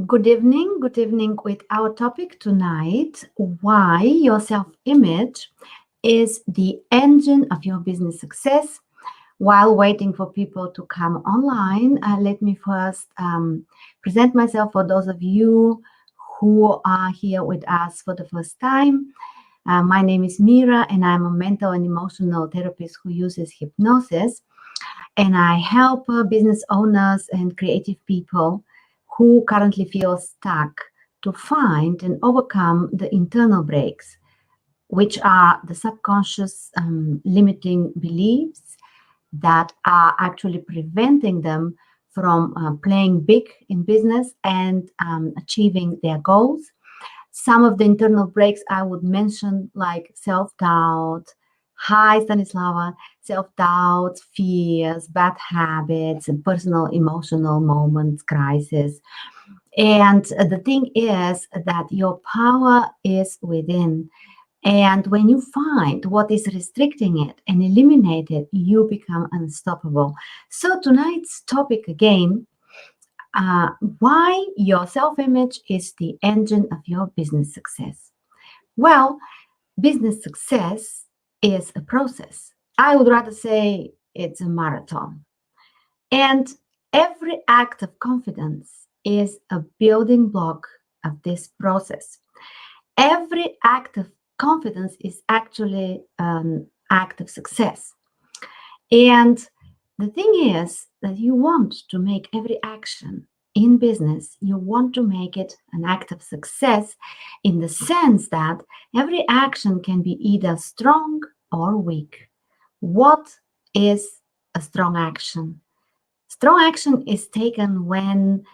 Good evening with our topic tonight, why your self-image is the engine of your business success. While waiting for people to come online, let me first present myself for those of you who are here with us for the first time. My name is Mira, and I'm a mental and emotional therapist who uses hypnosis. And I help business owners and creative people who currently feel stuck to find and overcome the internal breaks, which are the subconscious limiting beliefs that are actually preventing them from playing big in business and achieving their goals. Some of the internal breaks I would mention, like self-doubt. Hi, Stanislava. Self-doubt, fears, bad habits, and personal emotional moments, crisis. And the thing is that your power is within. And when you find what is restricting it and eliminate it, you become unstoppable. So tonight's topic again, why your self-image is the engine of your business success. Well, business success is a process. I would rather say it's a marathon. And every act of confidence is a building block of this process. Every act of confidence is actually an act of success. And the thing is that you want to make every action in business, you want to make it an act of success in the sense that every action can be either strong or weak. What is a strong action? Strong action is taken when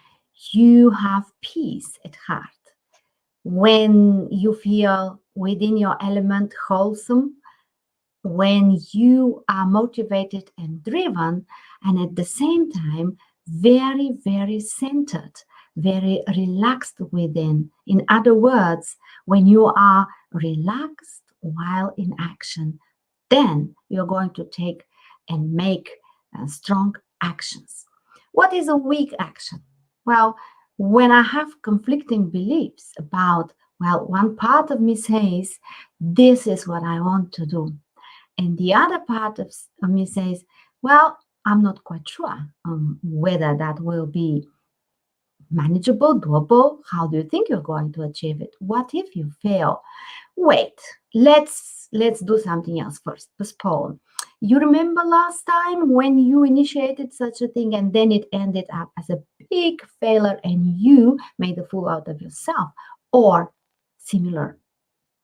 you have peace at heart, when you feel within your element wholesome, when you are motivated and driven, and at the same time, very, very centered, very relaxed within. In other words, when you are relaxed while in action, then you're going to take and make strong actions. What is a weak action? Well, when I have conflicting beliefs about, well, one part of me says, this is what I want to do. And the other part of me says, well, I'm not quite sure whether that will be manageable, doable. How do you think you're going to achieve it? What if you fail? Wait, let's do something else first. Postpone. You remember last time when you initiated such a thing and then it ended up as a big failure and you made a fool out of yourself, or similar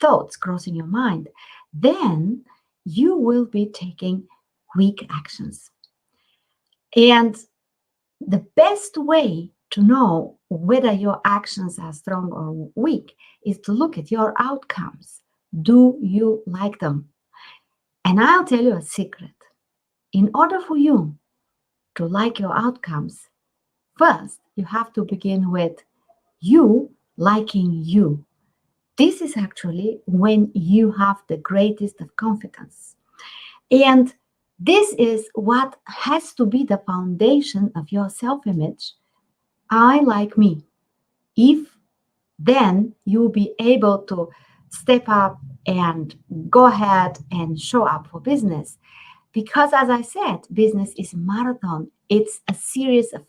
thoughts crossing your mind, then you will be taking weak actions. And the best way to know whether your actions are strong or weak is to look at your outcomes. Do you like them? And I'll tell you a secret. In order for you to like your outcomes, first you have to begin with you liking you. This is actually when you have the greatest of confidence. And this is what has to be the foundation of your self-image. I like me. If then you'll be able to step up and go ahead and show up for business. Because as I said, business is a marathon. It's a series of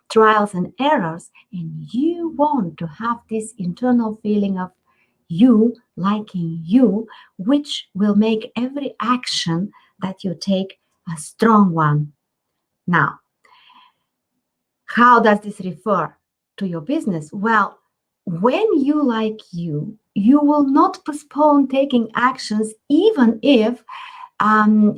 trials and errors. And you want to have this internal feeling of you liking you, which will make every action that you take a strong one. Now, how does this refer to your business? Well, when you like you, you will not postpone taking actions even if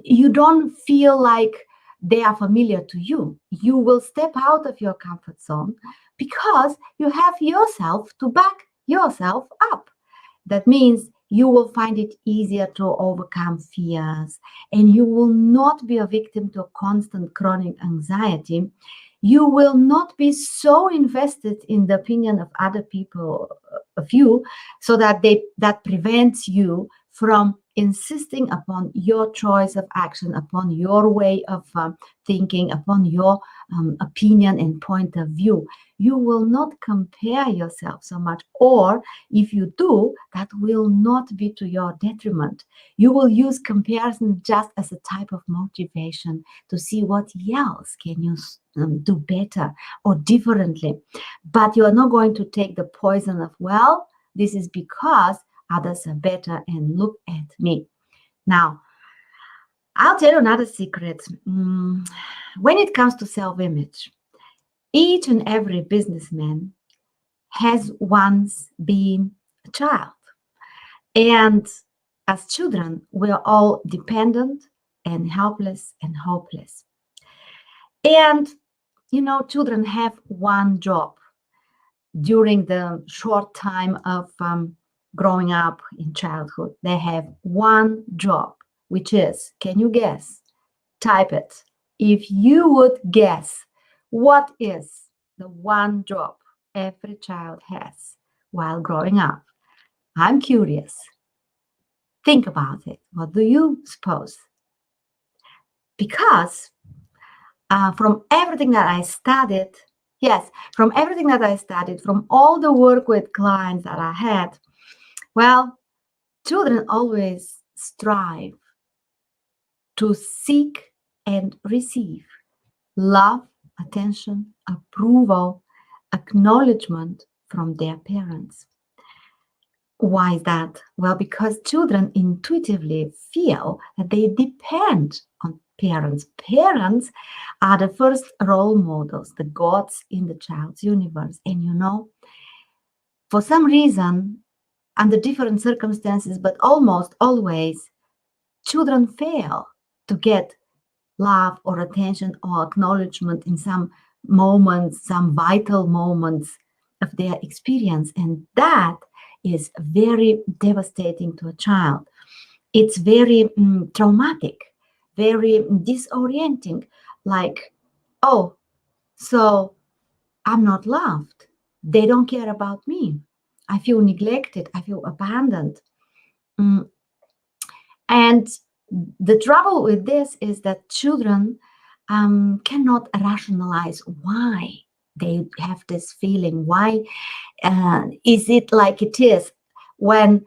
you don't feel like they are familiar to you. You will step out of your comfort zone because you have yourself to back yourself up. That means you will find it easier to overcome fears and you will not be a victim to constant chronic anxiety. You will not be so invested in the opinion of other people of you so that that prevents you from insisting upon your choice of action, upon your way of thinking, upon your opinion and point of view. You will not compare yourself so much, or if you do, that will not be to your detriment. You will use comparison just as a type of motivation to see what else can you do better or differently. But you are not going to take the poison of, well, this is because others are better and look at me. Now, I'll tell you another secret. When it comes to self-image, each and every businessman has once been a child. And as children, we are all dependent and helpless and hopeless. And, children have one job during the short time of growing up in childhood. They have one job, which is, can you guess? Type it. If you would guess, what is the one job every child has while growing up? I'm curious. Think about it. What do you suppose? Because from everything that I studied, yes, from everything that I studied, from all the work with clients that I had, well, children always strive to seek and receive love, attention, approval, acknowledgement from their parents. Why is that? Well, because children intuitively feel that they depend on parents. Parents are the first role models, the gods in the child's universe. And for some reason, under different circumstances, but almost always, children fail to get love or attention or acknowledgement in some moments, some vital moments of their experience. And that is very devastating to a child. It's very traumatic, very disorienting. Like, oh, so I'm not loved. They don't care about me. I feel neglected. I feel abandoned. Mm, And the trouble with this is that children cannot rationalize why they have this feeling. Why is it like it is when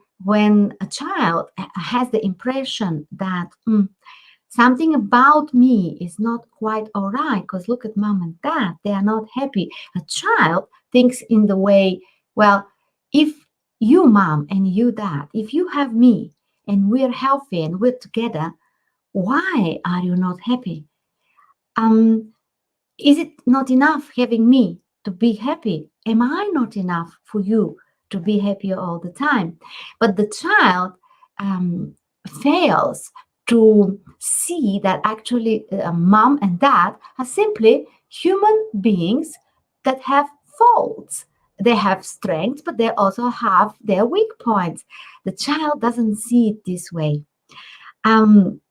a child has the impression that something about me is not quite all right, because look at mom and dad, they are not happy. A child thinks in the way, well, if you mom and you dad, if you have me and we're healthy and we're together, why are you not happy? Is it not enough having me to be happy? Am I not enough for you to be happy all the time? But the child fails to see that actually mom and dad are simply human beings that have faults. They have strengths, but they also have their weak points. The child doesn't see it this way. Um,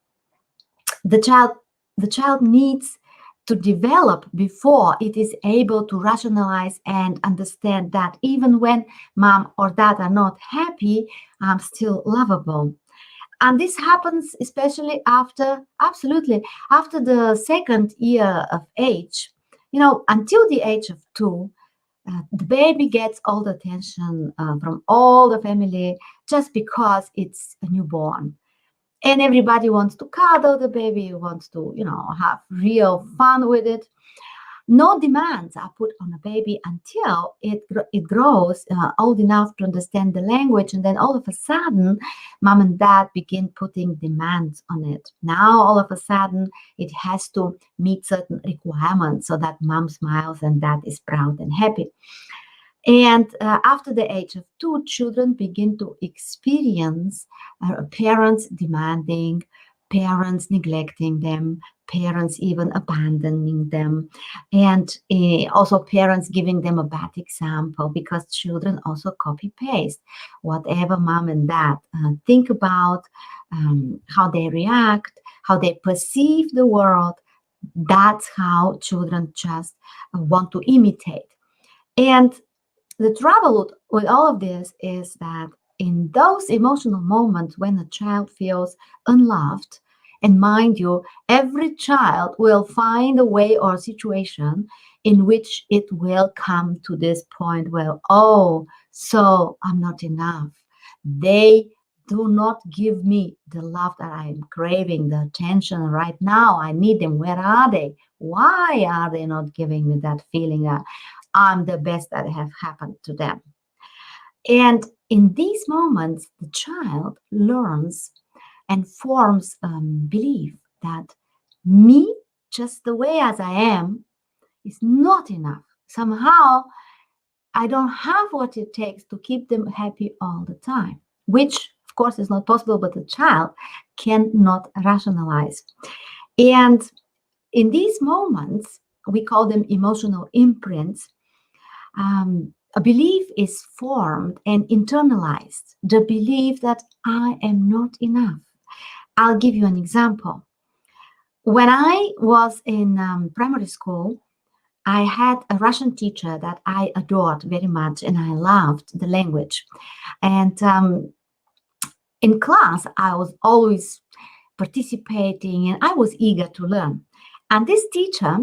the child needs to develop before it is able to rationalize and understand that even when mom or dad are not happy, I'm still lovable. And this happens especially after the second year of age. Until the age of 2, the baby gets all the attention from all the family just because it's a newborn. And everybody wants to cuddle the baby, wants to, have real fun with it. No demands are put on a baby until it grows old enough to understand the language. And then all of a sudden, mom and dad begin putting demands on it. Now, all of a sudden, it has to meet certain requirements so that mom smiles and dad is proud and happy. And after the age of 2, children begin to experience parents demanding, parents neglecting them, parents even abandoning them, and also parents giving them a bad example, because children also copy paste whatever mom and dad think about, how they react, how they perceive the world. That's how children just want to imitate. And the trouble with all of this is that in those emotional moments when a child feels unloved, and mind you, every child will find a way or situation in which it will come to this point where, oh, so I'm not enough. They do not give me the love that I'm craving, the attention right now. I need them. Where are they? Why are they not giving me that feeling that I'm the best that have happened to them? And in these moments, the child learns and forms belief that me, just the way as I am, is not enough. Somehow, I don't have what it takes to keep them happy all the time, which, of course, is not possible, but the child cannot rationalize. And in these moments, we call them emotional imprints. A belief is formed and internalized, the belief that I am not enough. I'll give you an example. When I was in primary school, I had a Russian teacher that I adored very much and I loved the language. And in class, I was always participating and I was eager to learn. And this teacher,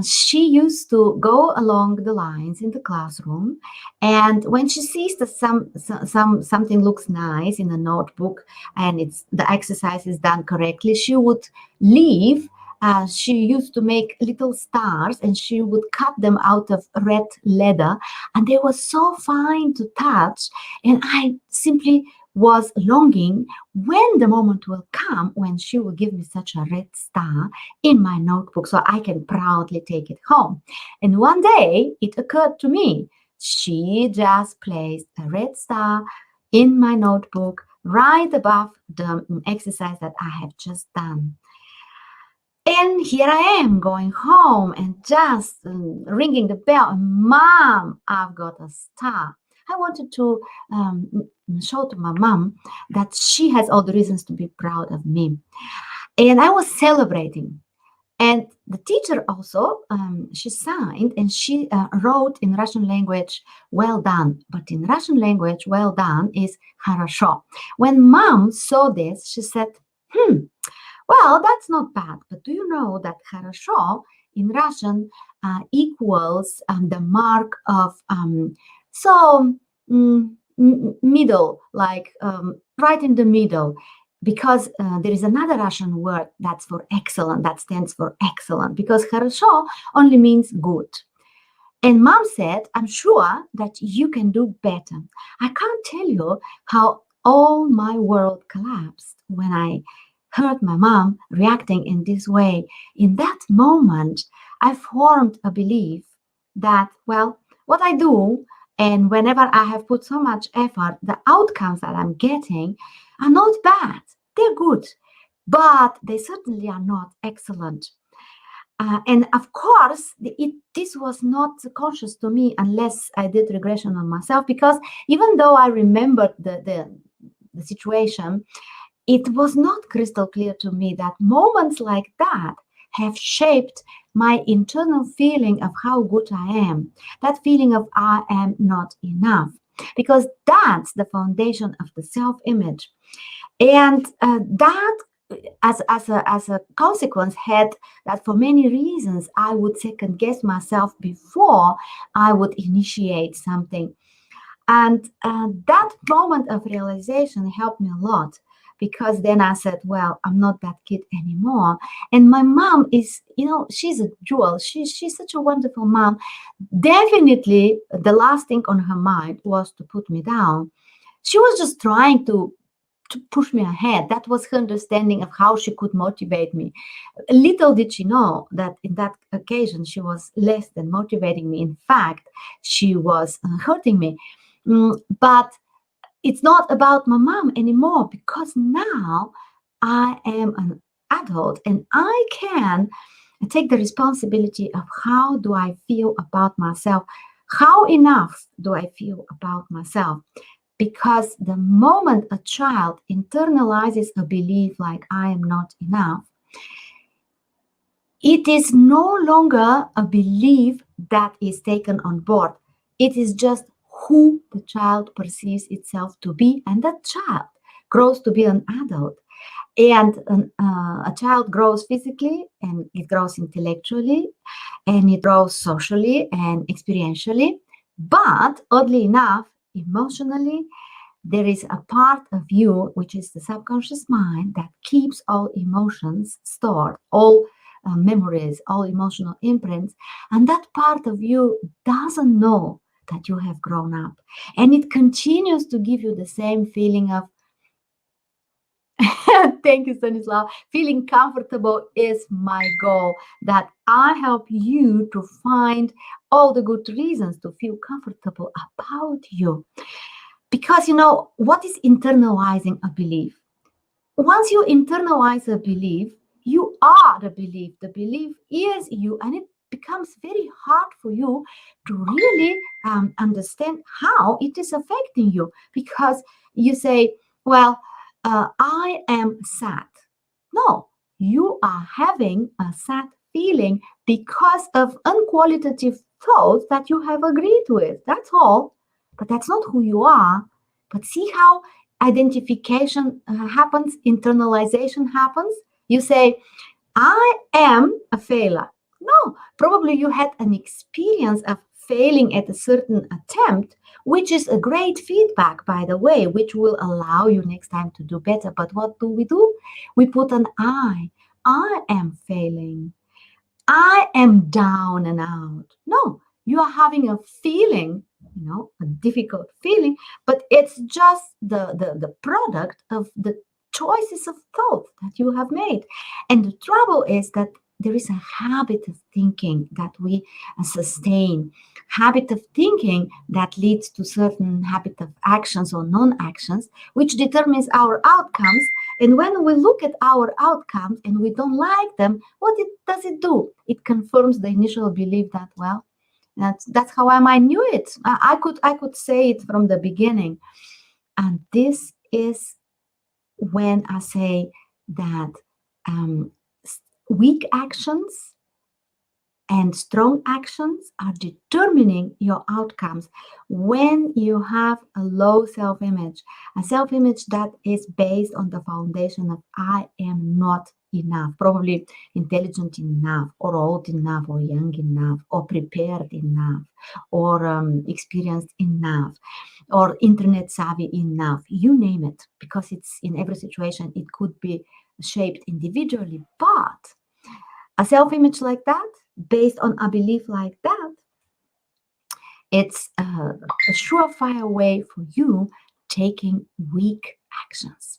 she used to go along the lines in the classroom, and when she sees that something looks nice in a notebook and it's the exercise is done correctly, she would leave. She used to make little stars and she would cut them out of red leather, and they were so fine to touch. And I simply was longing when the moment will come when she will give me such a red star in my notebook so I can proudly take it home. And one day it occurred to me, she just placed a red star in my notebook right above the exercise that I have just done. And here I am going home and just ringing the bell. Mom, I've got a star. I wanted to show to my mom that she has all the reasons to be proud of me. And I was celebrating. And the teacher also, she signed and she wrote in Russian language, well done. But in Russian language, well done is хорошо. When mom saw this, she said, well, that's not bad, but do you know that хорошо in Russian equals the mark of middle, like right in the middle, because there is another Russian word that's for excellent, that stands for excellent, because хорошо only means good. And mom said, I'm sure that you can do better. I can't tell you how all my world collapsed when I heard my mom reacting in this way. In that moment, I formed a belief that, well, what I do, and whenever I have put so much effort, the outcomes that I'm getting are not bad. They're good, but they certainly are not excellent. And of course, this was not conscious to me unless I did regression on myself, because even though I remembered the situation, it was not crystal clear to me that moments like that have shaped my internal feeling of how good I am, that feeling of I am not enough, because that's the foundation of the self-image. And that as a consequence had that for many reasons I would second guess myself before I would initiate something. And that moment of realization helped me a lot, because then I said, well, I'm not that kid anymore. And my mom is, she's a jewel. She's such a wonderful mom. Definitely the last thing on her mind was to put me down. She was just trying to push me ahead. That was her understanding of how she could motivate me. Little did she know that in that occasion, she was less than motivating me. In fact, she was hurting me. But it's not about my mom anymore, because now I am an adult and I can take the responsibility of how do I feel about myself? How enough do I feel about myself? Because the moment a child internalizes a belief like I am not enough, it is no longer a belief that is taken on board. It is just who the child perceives itself to be, and that child grows to be an adult. And a child grows physically, and it grows intellectually, and it grows socially and experientially. But oddly enough, emotionally, there is a part of you, which is the subconscious mind, that keeps all emotions stored, all memories, all emotional imprints. And that part of you doesn't know that you have grown up. And it continues to give you the same feeling of, thank you, Stanislav. Feeling comfortable is my goal. That I help you to find all the good reasons to feel comfortable about you. Because, what is internalizing a belief? Once you internalize a belief, you are the belief. The belief is you, and it becomes very hard for you to really understand how it is affecting you, because you say, well, I am sad. No, you are having a sad feeling because of unqualitative thoughts that you have agreed with. That's all. But that's not who you are. But see how identification happens, internalization happens. You say, I am a failure. No, probably you had an experience of failing at a certain attempt, which is a great feedback, by the way, which will allow you next time to do better. But what do? We put an I. I am failing. I am down and out. No, you are having a feeling, a difficult feeling, but it's just the product of the choices of thought that you have made. And the trouble is that there is a habit of thinking that we sustain, habit of thinking that leads to certain habit of actions or non-actions, which determines our outcomes. And when we look at our outcomes and we don't like them, does it do? It confirms the initial belief that, well, that's how I knew it. I could say it from the beginning. And this is when I say that weak actions and strong actions are determining your outcomes when you have a low self-image, a self-image that is based on the foundation of I am not enough, probably intelligent enough, or old enough, or young enough, or prepared enough, or experienced enough, or internet savvy enough, you name it, because it's in every situation, it could be shaped individually. But a self-image like that, based on a belief like that, it's a surefire way for you taking weak actions.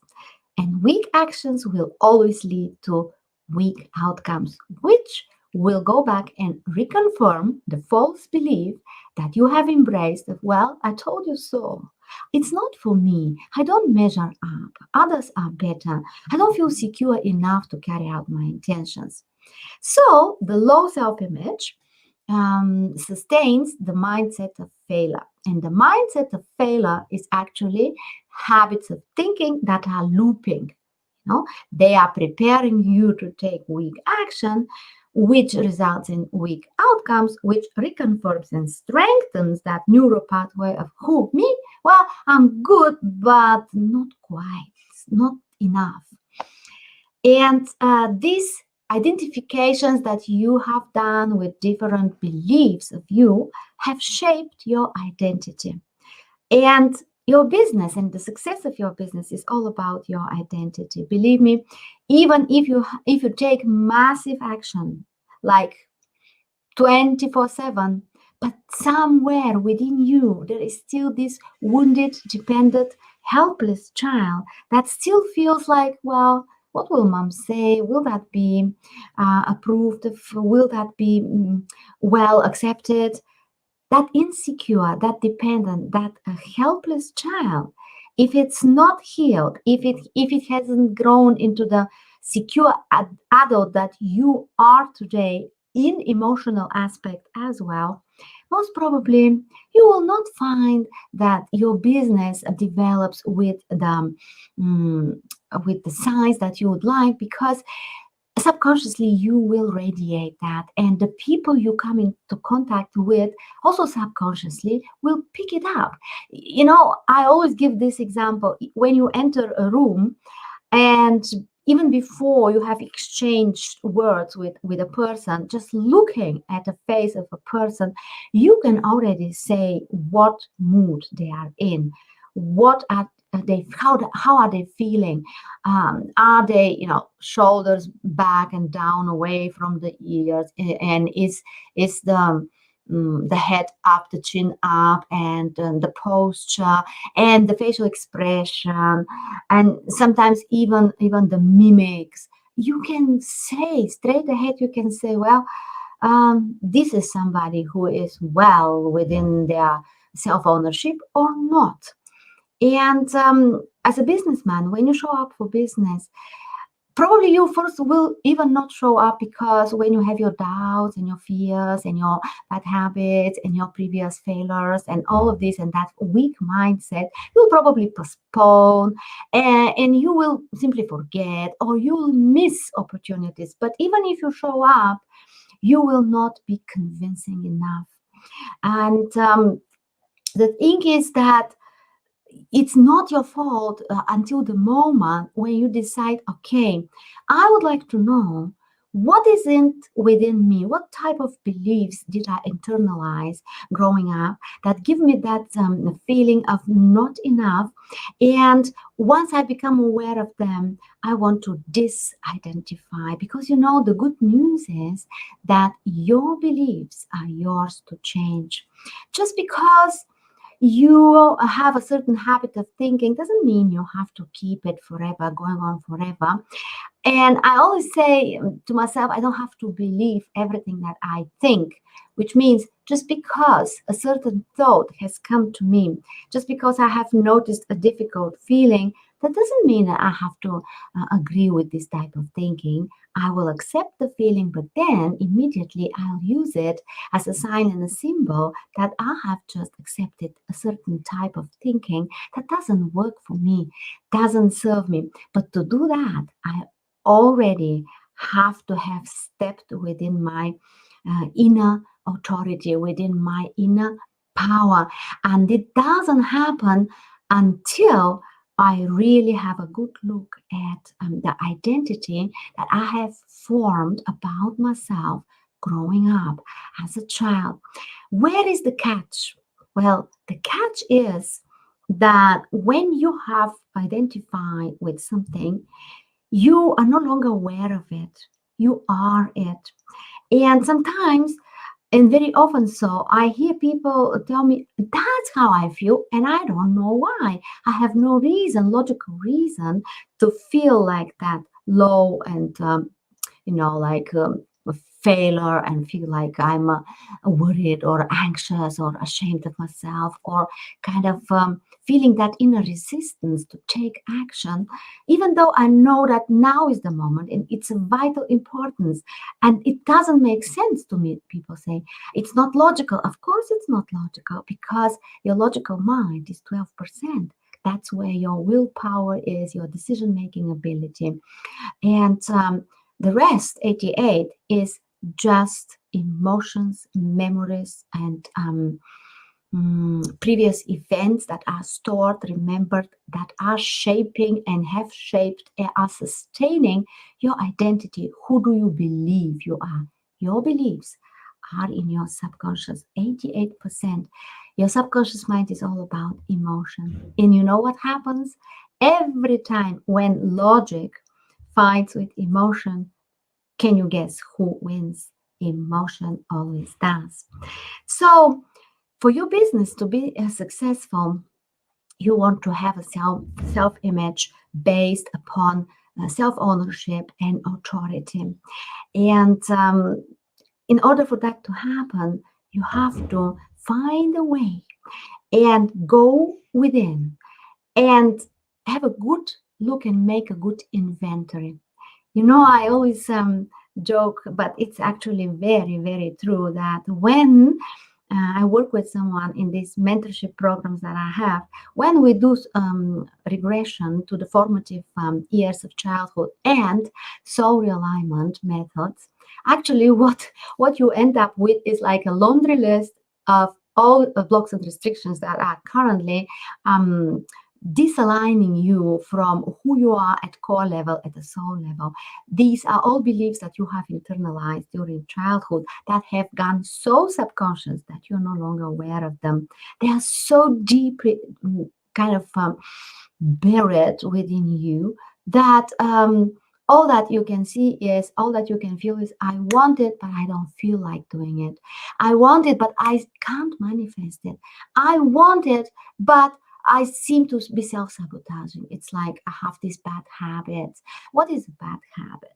And weak actions will always lead to weak outcomes, which will go back and reconfirm the false belief that you have embraced of, well, I told you so. It's not for me. I don't measure up. Others are better. I don't feel secure enough to carry out my intentions. So the low self-image sustains the mindset of failure. And the mindset of failure is actually habits of thinking that are looping. They are preparing you to take weak action, which results in weak outcomes, which reconfirms and strengthens that neural pathway of who? Me? Well, I'm good, but not quite, not enough. And these identifications that you have done with different beliefs of you have shaped your identity. And your business and the success of your business is all about your identity. Believe me, even if you take massive action, like 24/7, but somewhere within you there is still this wounded, dependent, helpless child that still feels like, well, what will mom say? Will that be approved of? Will that be well accepted? That insecure, that dependent, that helpless child, if it's not healed, if it hasn't grown into the secure adult that you are today in emotional aspect as well, most probably you will not find that your business develops with the size that you would like, because subconsciously you will radiate that, and the people you come into contact with also subconsciously will pick it up. I always give this example. When you enter a room, and even before you have exchanged words with a person, just looking at the face of a person, you can already say what mood they are in, what are they, how are they feeling. Are they, shoulders back and down away from the ears, and is the head up, the chin up, and the posture and the facial expression, and sometimes even the mimics. You can say straight ahead, you can say, well, this is somebody who is well within their self-ownership or not. And as a businessman, when you show up for business, probably you first will even not show up, because when you have your doubts and your fears and your bad habits and your previous failures and all of this and that weak mindset, you'll probably postpone, and you will simply forget, or you'll miss opportunities. But even if you show up, you will not be convincing enough. And the thing is that it's not your fault until the moment when you decide, okay, I would like to know what isn't within me, what type of beliefs did I internalize growing up that give me that feeling of not enough. And once I become aware of them, I want to disidentify, because the good news is that your beliefs are yours to change. Just because you have a certain habit of thinking doesn't mean you have to keep it forever, going on forever. And I always say to myself, I don't have to believe everything that I think, which means just because a certain thought has come to me, just because I have noticed a difficult feeling, that doesn't mean that I have to agree with this type of thinking. I will accept the feeling, but then immediately I'll use it as a sign and a symbol that I have just accepted a certain type of thinking that doesn't work for me, doesn't serve me. But to do that, I already have to have stepped within my inner authority, within my inner power. And it doesn't happen until I really have a good look at the identity that I have formed about myself growing up as a child. Where is the catch? Well, the catch is that when you have identified with something, you are no longer aware of it. You are it. And sometimes, and very often so, I hear people tell me, that's how I feel, and I don't know why. I have no reason, logical reason, to feel like that, low and like a failure, and feel like I'm worried or anxious or ashamed of myself, or kind of feeling that inner resistance to take action, even though I know that now is the moment and it's of vital importance. And it doesn't make sense to me. People say it's not logical. Of course, it's not logical, because your logical mind is 12%. That's where your willpower is, your decision making ability. And the rest, 88, is just emotions, memories, and previous events that are stored, remembered, that are shaping and have shaped and are sustaining your identity. Who do you believe you are? Your beliefs are in your subconscious, 88%. Your subconscious mind is all about emotion. And you know what happens? Every time when logic fights with emotion, can you guess who wins? Emotion always does. So, for your business to be successful, you want to have a self image based upon self ownership and authority. And in order for that to happen, you have to find a way and go within and have a good look and make a good inventory. I always joke, but it's actually very, very true that when I work with someone in these mentorship programs that I have. When we do regression to the formative years of childhood and soul realignment methods, actually, what you end up with is like a laundry list of all blocks and restrictions that are currently um, disaligning you from who you are at core level, at the soul level. These are all beliefs that you have internalized during childhood that have gone so subconscious that you're no longer aware of them. They are so deeply kind of buried within you that all that you can see is, all that you can feel is, I want it, but I don't feel like doing it. I want it, but I can't manifest it. I want it, but I seem to be self-sabotaging. It's like I have these bad habits. What is a bad habit?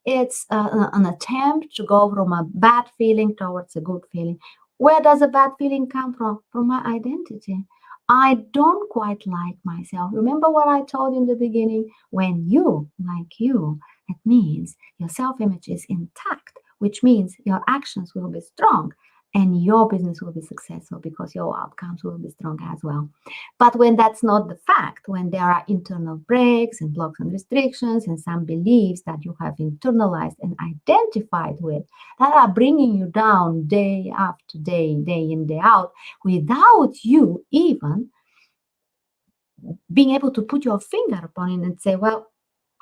It's an attempt to go from a bad feeling towards a good feeling. Where does a bad feeling come from? From my identity. I don't quite like myself. Remember what I told you in the beginning? When you like you, that means your self-image is intact, which means your actions will be strong and your business will be successful because your outcomes will be strong as well. But when that's not the fact, when there are internal breaks and blocks and restrictions and some beliefs that you have internalized and identified with that are bringing you down day after day, day in, day out, without you even being able to put your finger upon it and say, well,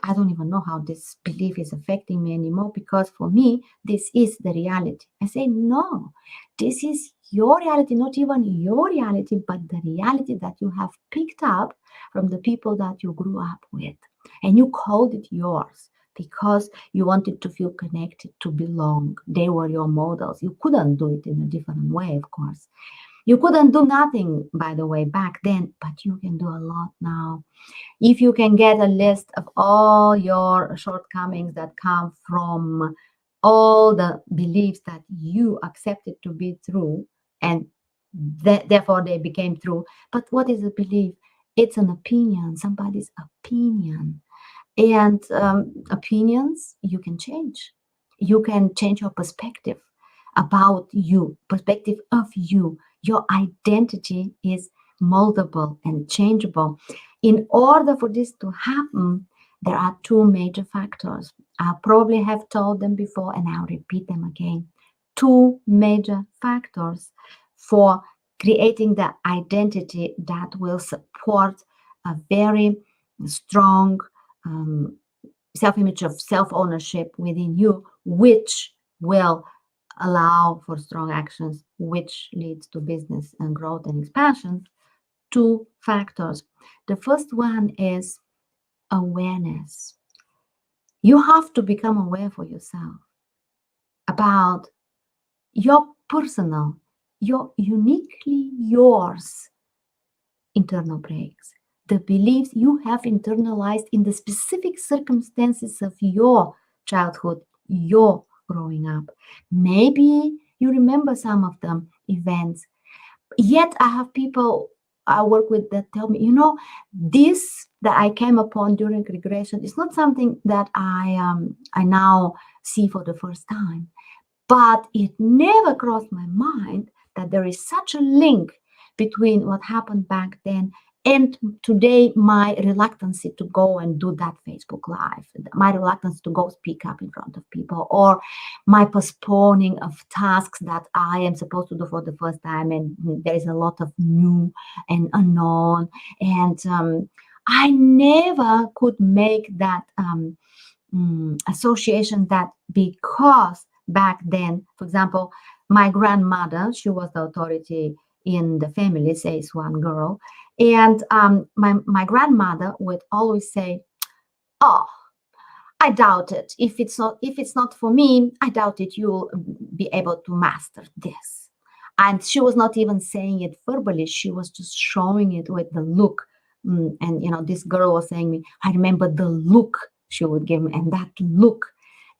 I don't even know how this belief is affecting me anymore because for me, this is the reality. I say, no, this is your reality, not even your reality, but the reality that you have picked up from the people that you grew up with. And you called it yours because you wanted to feel connected, to belong. They were your models. You couldn't do it in a different way, of course. You couldn't do nothing, by the way, back then, but you can do a lot now. If you can get a list of all your shortcomings that come from all the beliefs that you accepted to be true, and therefore they became true. But what is a belief? It's an opinion, somebody's opinion. And opinions you can change. You can change your perspective about you, perspective of you. Your identity is moldable and changeable. In order for this to happen, there are two major factors. I probably have told them before and I'll repeat them again. Two major factors for creating the identity that will support a very strong um, self-image of self-ownership within you, which will allow for strong actions, which leads to business and growth and expansion. Two factors. The first one is awareness. You have to become aware for yourself about your personal, your uniquely yours internal breaks, the beliefs you have internalized in the specific circumstances of your childhood, your growing up. Maybe you remember some of the events. Yet I have people I work with that tell me, this that I came upon during regression is not something that I now see for the first time. But it never crossed my mind that there is such a link between what happened back then and today, my reluctance to go and do that Facebook Live, my reluctance to go speak up in front of people, or my postponing of tasks that I am supposed to do for the first time. And there is a lot of new and unknown. And I never could make that association that because back then, for example, my grandmother, she was the authority in the family, says one girl, and my grandmother would always say, "Oh, I doubt it. If it's not for me, I doubt it. You'll be able to master this." And she was not even saying it verbally. She was just showing it with the look. And this girl was saying me, I remember the look she would give me, and that look.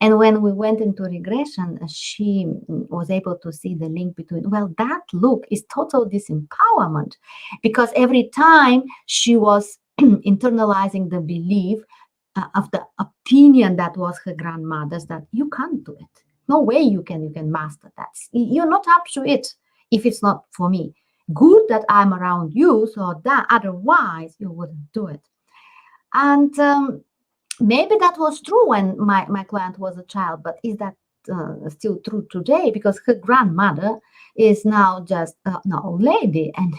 And when we went into regression, she was able to see the link between, well, that look is total disempowerment, because every time she was internalizing the belief of the opinion that was her grandmother's, that you can't do it. No way you can master that. You're not up to it. if it's not for me. Good that I'm around you, so that otherwise you wouldn't do it. And maybe that was true when my client was a child, but is that still true today? Because her grandmother is now just an old lady, and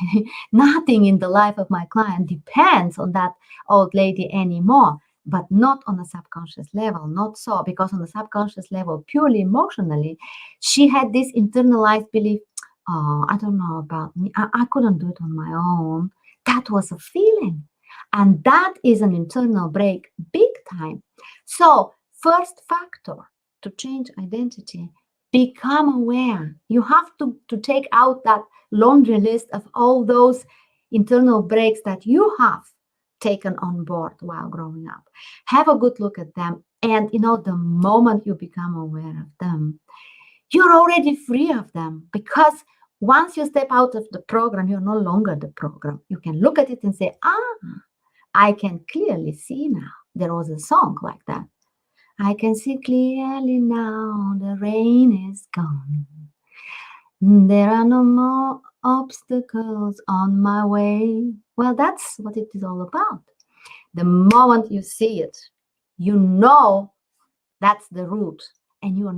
nothing in the life of my client depends on that old lady anymore, but not on a subconscious level, not so, because on the subconscious level, purely emotionally, she had this internalized belief, oh, I don't know about me, I couldn't do it on my own. That was a feeling. And that is an internal break, big time. So, first factor to change identity, become aware. You have to take out that laundry list of all those internal breaks that you have taken on board while growing up. Have a good look at them. And the moment you become aware of them, you're already free of them, because once you step out of the program, you're no longer the program. You can look at it and say, I can clearly see now. There was a song like that. I can see clearly now, the rain is gone. There are no more obstacles on my way. Well, that's what it is all about. The moment you see it, you know that's the route, and you are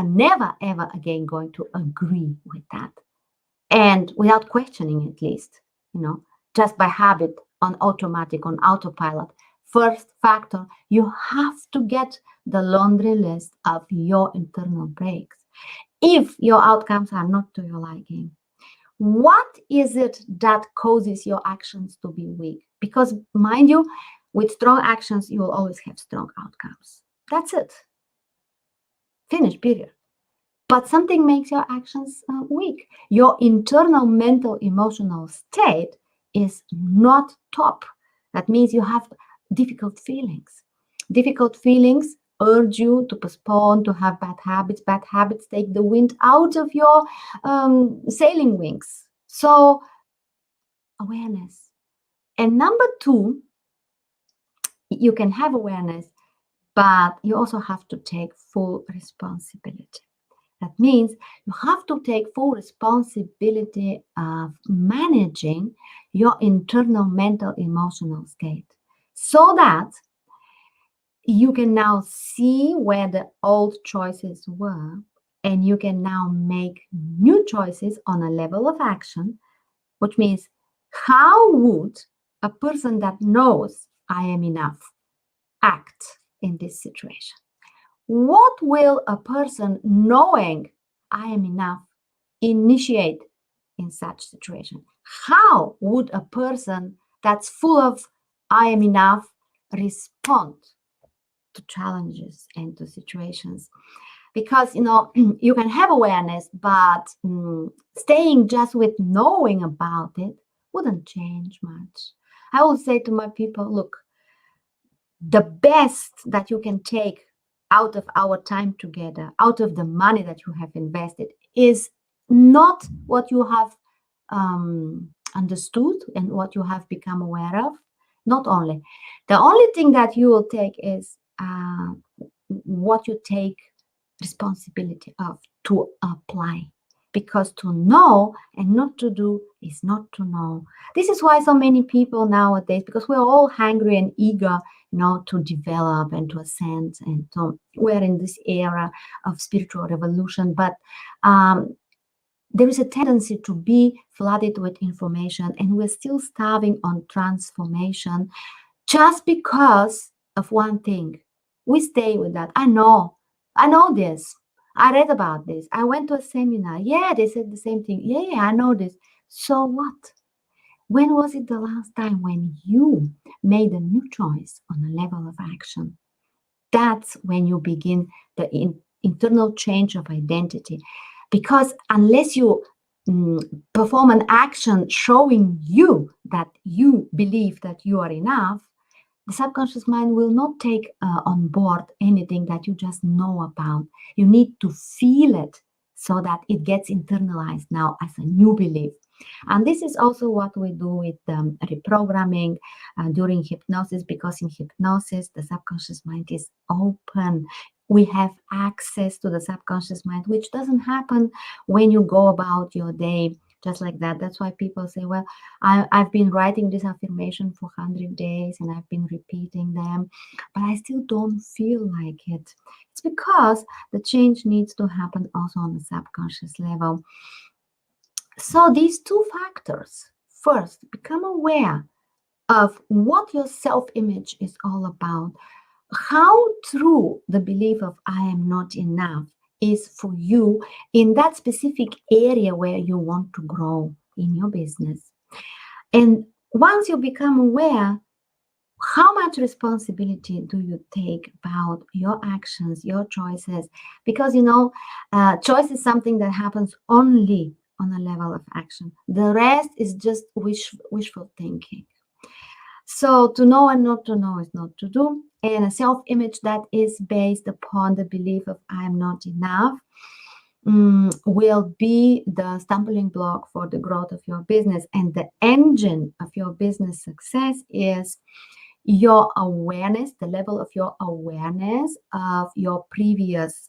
never ever again going to agree with that. And without questioning, at least, just by habit, on automatic, on autopilot. First factor, you have to get the laundry list of your internal breaks. If your outcomes are not to your liking, what is it that causes your actions to be weak? Because, mind you, with strong actions, you will always have strong outcomes. That's it. Finish, period. But something makes your actions weak. Your internal mental emotional state is not top. That means you have difficult feelings. Difficult feelings urge you to postpone, to have bad habits. Bad habits take the wind out of your sailing wings. So, awareness. And number two, you can have awareness, but you also have to take full responsibility. That means you have to take full responsibility of managing your internal mental emotional state, so that you can now see where the old choices were, and you can now make new choices on a level of action, which means, how would a person that knows I am enough act in this situation? What will a person knowing I am enough initiate in such situation? How would a person that's full of I am enough respond to challenges and to situations? Because, you can have awareness, but staying just with knowing about it wouldn't change much. I will say to my people, look, the best that you can take out of our time together, out of the money that you have invested, is not what you have understood and what you have become aware of. Not only. The only thing that you will take is what you take responsibility of to apply. Because to know and not to do is not to know. This is why so many people nowadays, because we're all hungry and eager, to develop and to ascend, and we're in this era of spiritual revolution. But there is a tendency to be flooded with information, and we're still starving on transformation just because of one thing. We stay with that. I know this. I read about this. I went to a seminar. Yeah, they said the same thing. Yeah, I know this. So what? When was it the last time when you made a new choice on a level of action? That's when you begin the internal change of identity. Because unless you perform an action showing you that you believe that you are enough, the subconscious mind will not take on board anything that you just know about. You need to feel it so that it gets internalized now as a new belief. And this is also what we do with reprogramming during hypnosis, because in hypnosis, the subconscious mind is open. We have access to the subconscious mind, which doesn't happen when you go about your day just like that. That's why people say, well, I've been writing this affirmation for 100 days and I've been repeating them, but I still don't feel like it. It's because the change needs to happen also on the subconscious level. So these two factors, first, become aware of what your self-image is all about, how true the belief of I am not enough is for you in that specific area where you want to grow in your business. And once you become aware, how much responsibility do you take about your actions, your choices? Because, choice is something that happens only on a level of action. The rest is just wishful thinking. So to know and not to know is not to do. And a self-image that is based upon the belief of I am not enough will be the stumbling block for the growth of your business. And the engine of your business success is your awareness, the level of your awareness of your previous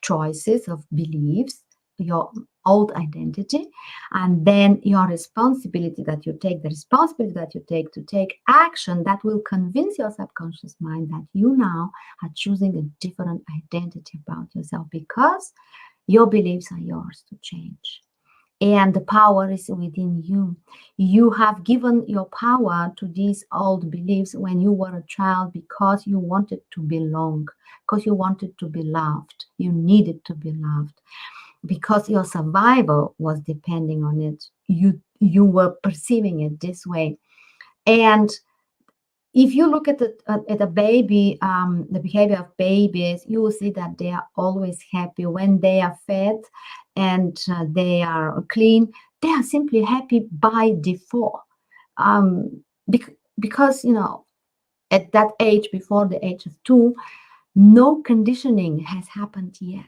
choices of beliefs, your old identity, and then your responsibility that you take, the responsibility that you take to take action that will convince your subconscious mind that you now are choosing a different identity about yourself because your beliefs are yours to change. And the power is within you. You have given your power to these old beliefs when you were a child because you wanted to belong, because you wanted to be loved. You needed to be loved because your survival was depending on it. You were perceiving it this way. And if you look at a baby, the behavior of babies, you will see that they are always happy when they are fed and they are clean. They are simply happy by default, because at that age, before the age of 2, no conditioning has happened yet.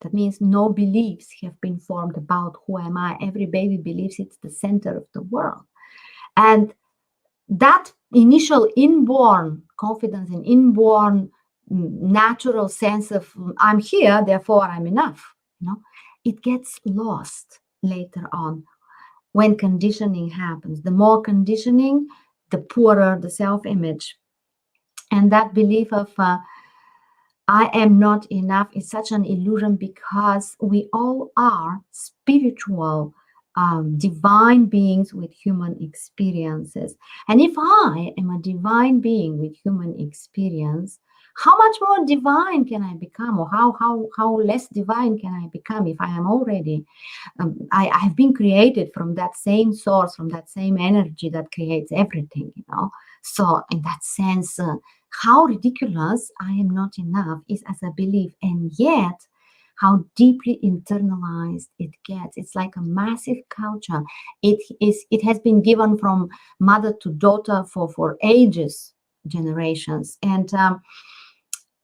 That means no beliefs have been formed about who am I. Every baby believes it's the center of the world, and that initial inborn confidence and inborn natural sense of I'm here, therefore I'm enough, it gets lost later on when conditioning happens. The more conditioning, the poorer the self-image. And that belief of I am not enough is such an illusion because we all are spiritual, divine beings with human experiences. And if I am a divine being with human experience, how much more divine can I become, or how less divine can I become if I am already? I've been created from that same source, from that same energy that creates everything. So in that sense, how ridiculous I am not enough is as a belief, and yet how deeply internalized it gets. It's like a massive culture. It has been given from mother to daughter for ages, generations, and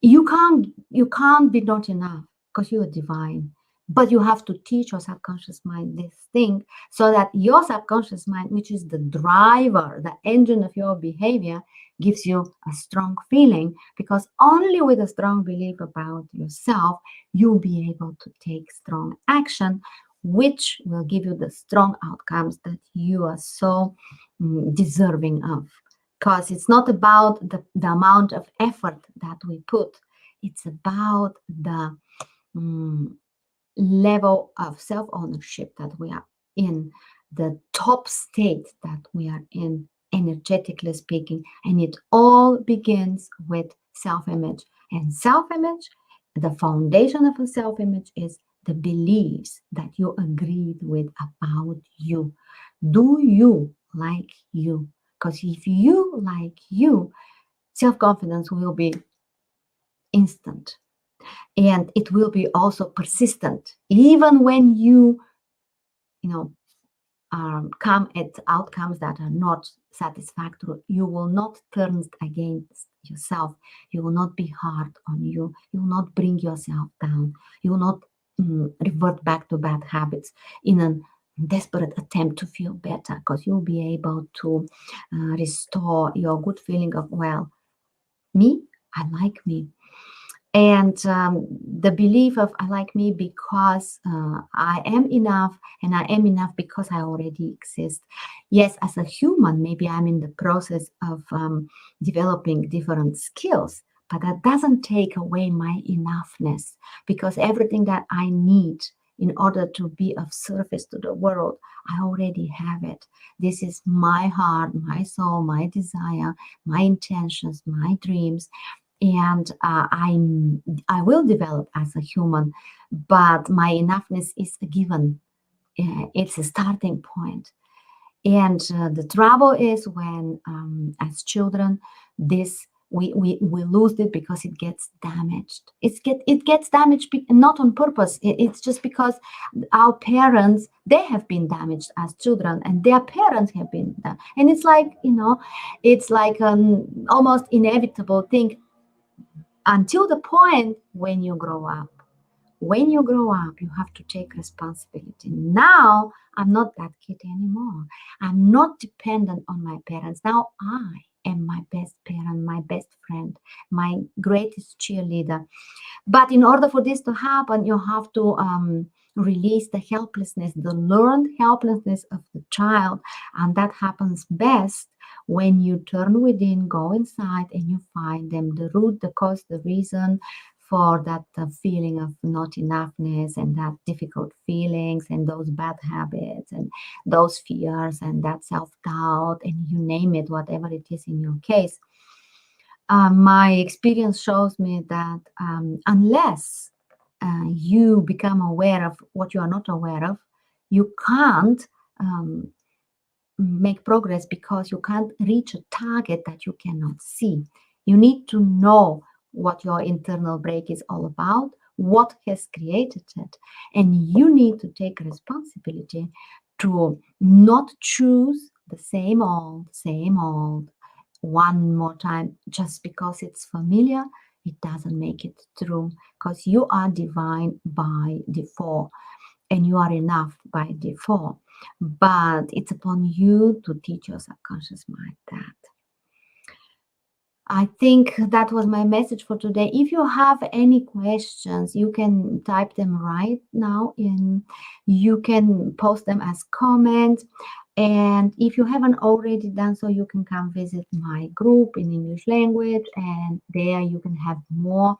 you can't be not enough because you are divine. But you have to teach your subconscious mind this thing so that your subconscious mind, which is the driver, the engine of your behavior, gives you a strong feeling, because only with a strong belief about yourself, you'll be able to take strong action, which will give you the strong outcomes that you are so deserving of. Because it's not about the amount of effort that we put, it's about the level of self-ownership that we are in, the top state that we are in, energetically speaking. And it all begins with self-image. And self-image, the foundation of a self-image is the beliefs that you agreed with about you. Do you like you? Because if you like you, self-confidence will be instant, and it will be also persistent. Even when you come at outcomes that are not satisfactory, you will not turn against yourself. You will not be hard on you. You will not bring yourself down. You will not revert back to bad habits in a desperate attempt to feel better, because you'll be able to restore your good feeling of, well, me, I like me. And the belief of I like me because I am enough, and I am enough because I already exist. Yes, as a human, maybe I'm in the process of developing different skills, but that doesn't take away my enoughness, because everything that I need in order to be of service to the world, I already have it. This is my heart, my soul, my desire, my intentions, my dreams, and I will develop as a human, but my enoughness is a given. It's a starting point. And the trouble is when, as children, this we lose it because it gets damaged. It gets damaged not on purpose. It's just because our parents, they have been damaged as children, and their parents have been and it's like, it's like an almost inevitable thing until the point when you grow up. When you grow up, you have to take responsibility. Now, I'm not that kid anymore. I'm not dependent on my parents. Now, I am my best parent, my best friend, my greatest cheerleader. But in order for this to happen, you have to release the helplessness, the learned helplessness of the child. And that happens best when you turn within, go inside, and you find them, the root, the cause, the reason for that feeling of not enoughness, and that difficult feelings, and those bad habits, and those fears, and that self-doubt, and you name it, whatever it is in your case. My experience shows me that unless you become aware of what you are not aware of, you can't um, make progress, because you can't reach a target that you cannot see. You need to know what your internal break is all about, what has created it, and you need to take responsibility to not choose the same old one more time just because it's familiar. It doesn't make it true, because you are divine by default, and you are enough by default. But it's upon you to teach your subconscious mind that. I think that was my message for today. If you have any questions, you can type them right now in. You can post them as comments. And if you haven't already done so, you can come visit my group in English language, and there you can have more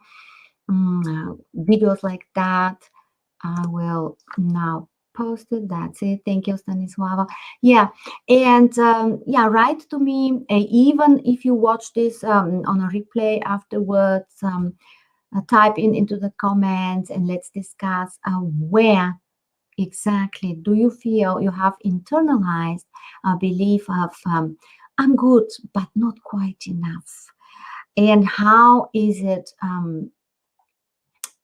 videos like that. I will now post it. That's it. Thank you, Stanislava. Yeah, and yeah, write to me. Even if you watch this on a replay afterwards, type into the comments, and let's discuss where exactly do you feel you have internalized a belief of I'm good, but not quite enough, and how is it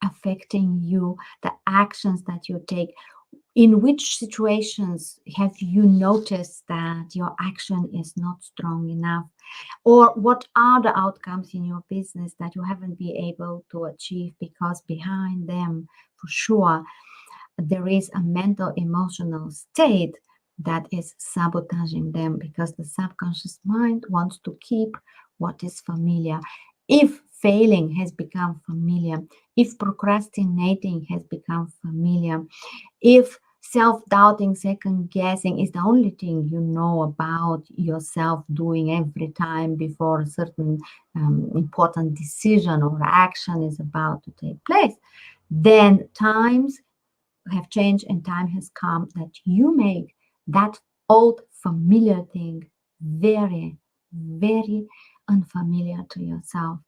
affecting you, the actions that you take. In which situations have you noticed that your action is not strong enough? Or what are the outcomes in your business that you haven't been able to achieve because behind them, for sure, there is a mental emotional state that is sabotaging them, because the subconscious mind wants to keep what is familiar. If failing has become familiar, if procrastinating has become familiar, if self-doubting, second guessing is the only thing you know about yourself doing every time before a certain important decision or action is about to take place, then times have changed and time has come that you make that old familiar thing very, very unfamiliar to yourself.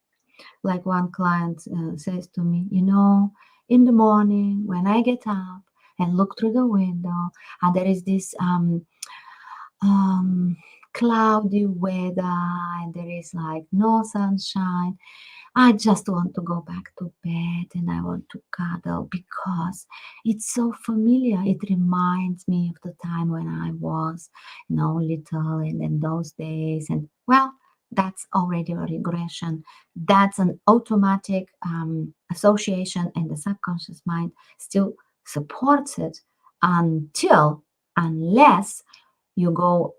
Like one client says to me, in the morning when I get up and look through the window, and there is this um, cloudy weather, and there is like no sunshine, I just want to go back to bed and I want to cuddle, because it's so familiar. It reminds me of the time when I was, little, and then those days. And well, that's already a regression. That's an automatic association, and the subconscious mind still supports it unless you go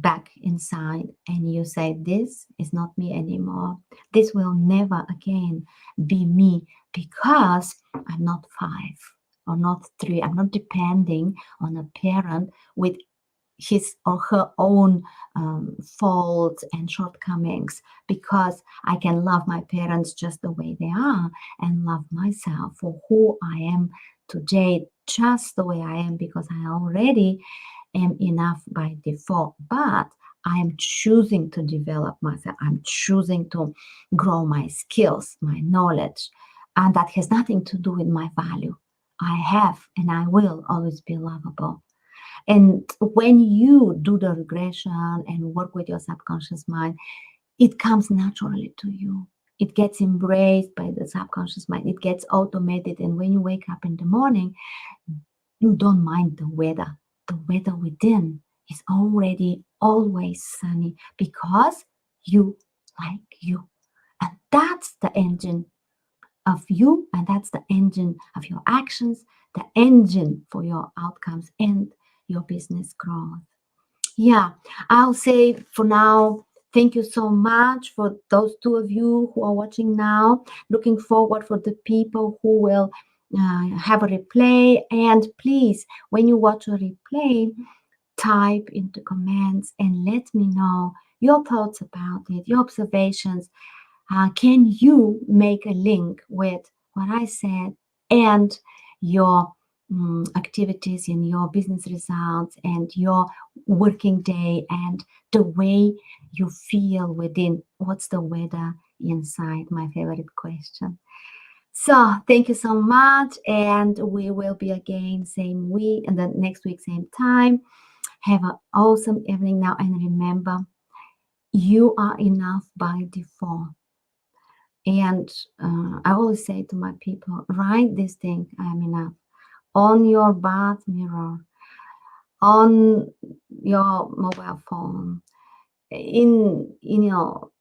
back inside and you say, this is not me anymore. This will never again be me because I'm not 5 or not 3. I'm not depending on a parent with his or her own faults and shortcomings, because I can love my parents just the way they are and love myself for who I am today, just the way I am, because I already am enough by default. But I am choosing to develop myself. I'm choosing to grow my skills, my knowledge. And that has nothing to do with my value. I have and I will always be lovable. And when you do the regression and work with your subconscious mind, it comes naturally to you. It gets embraced by the subconscious mind. It gets automated. And when you wake up in the morning, you don't mind the weather. The weather within is already always sunny because you like you. And that's the engine of you, and that's the engine of your actions, the engine for your outcomes and your business growth. Yeah, I'll say for now, thank you so much for those two of you who are watching now. Looking forward for the people who will have a replay. And please, when you watch a replay, type into comments and let me know your thoughts about it, your observations. Can you make a link with what I said and your activities in your business results and your working day and the way you feel within? What's the weather inside? My favorite question. So thank you so much, and we will be again same week and then next week same time. Have an awesome evening now, and remember, you are enough by default. And I always say to my people, write this thing, I am enough, on your bath mirror, on your mobile phone, in your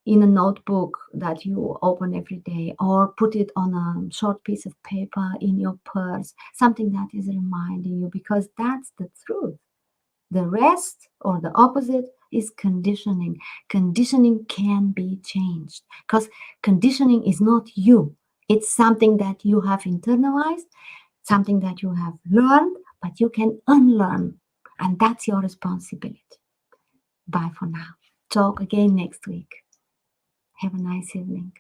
in a notebook that you open every day, or put it on a short piece of paper in your purse, something that is reminding you, because that's the truth. The rest or the opposite is conditioning. Conditioning can be changed because conditioning is not you. It's something that you have internalized, something that you have learned, but you can unlearn. And that's your responsibility. Bye for now. Talk again next week. Have a nice evening.